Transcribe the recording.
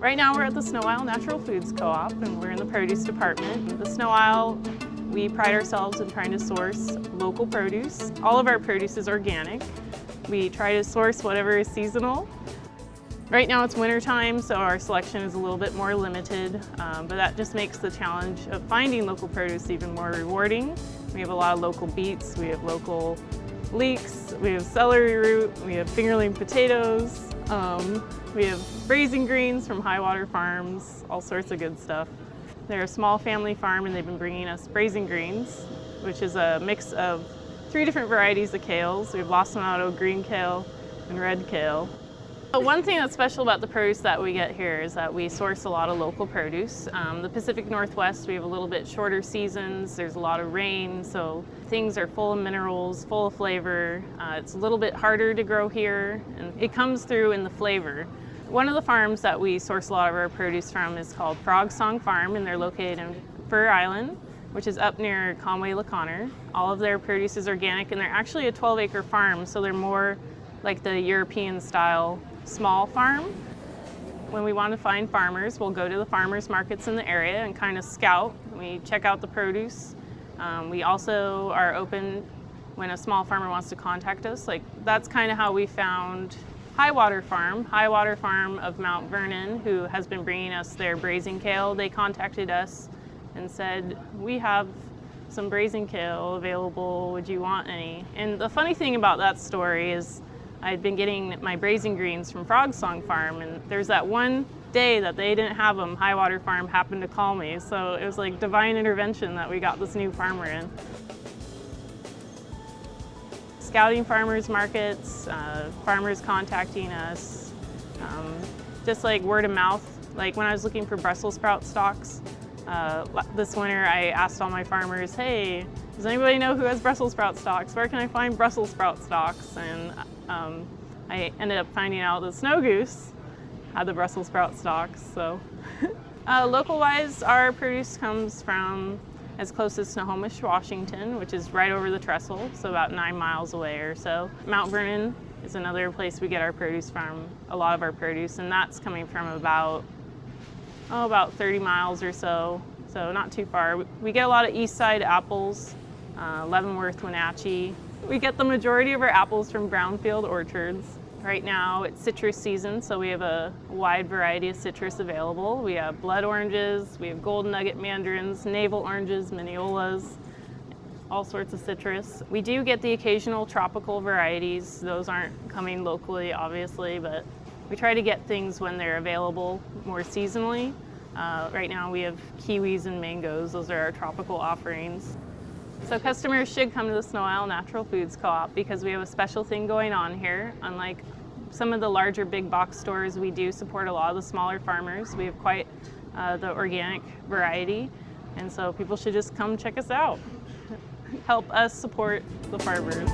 Right now we're at the Sno-Isle Natural Foods Co-op and we're in the produce department. The Sno-Isle, we pride ourselves in trying to source local produce. All of our produce is organic. We try to source whatever is seasonal. Right now it's winter time, so our selection is a little bit more limited, but that just makes the challenge of finding local produce even more rewarding. We have a lot of local beets, we have local leeks, we have celery root, we have fingerling potatoes, we have braising greens from high water farms, all sorts of good stuff. They're a small family farm and they've been bringing us braising greens, which is a mix of 3 different varieties of kales. We have lacinato green kale and red kale. One thing that's special about the produce that we get here is that we source a lot of local produce. The Pacific Northwest, we have a little bit shorter seasons, there's a lot of rain, so things are full of minerals, full of flavor. It's a little bit harder to grow here, and it comes through in the flavor. One of the farms that we source a lot of our produce from is called Frog Song Farm, and they're located in Fur Island, which is up near Conway-le-Conner. All of their produce is organic, and they're actually a 12-acre farm, so they're more like the European style small farm. When we want to find farmers, we'll go to the farmers markets in the area and kind of scout. We check out the produce. We also are open when a small farmer wants to contact us. Like, that's kind of how we found High Water Farm of Mount Vernon, who has been bringing us their braising kale. They contacted us and said, we have some braising kale available, would you want any? And the funny thing about that story is I'd been getting my braising greens from Frog Song Farm, and there's that one day that they didn't have them, High Water Farm happened to call me, so it was like divine intervention that we got this new farmer in. Scouting farmers markets, farmers contacting us, just like word of mouth. Like when I was looking for Brussels sprout stalks this winter, I asked all my farmers, hey, does anybody know who has Brussels sprout stalks? Where can I find Brussels sprout stalks? And I ended up finding out that Snow Goose had the Brussels sprout stalks. So, local-wise, our produce comes from as close as Snohomish, Washington, which is right over the trestle, so about 9 miles away or so. Mount Vernon is another place we get our produce from, a lot of our produce, and that's coming from about 30 miles or so, so not too far. We get a lot of east side apples, Leavenworth, Wenatchee. We get the majority of our apples from brownfield orchards. Right now it's citrus season, so we have a wide variety of citrus available. We have blood oranges, we have golden nugget mandarins, navel oranges, mineolas, all sorts of citrus. We do get the occasional tropical varieties. Those aren't coming locally, obviously, but we try to get things when they're available more seasonally. Right now we have kiwis and mangoes. Those are our tropical offerings. So customers should come to the Sno-Isle Natural Foods Co-op because we have a special thing going on here. Unlike some of the larger big box stores, we do support a lot of the smaller farmers. We have quite the organic variety, and so people should just come check us out. Help us support the farmers.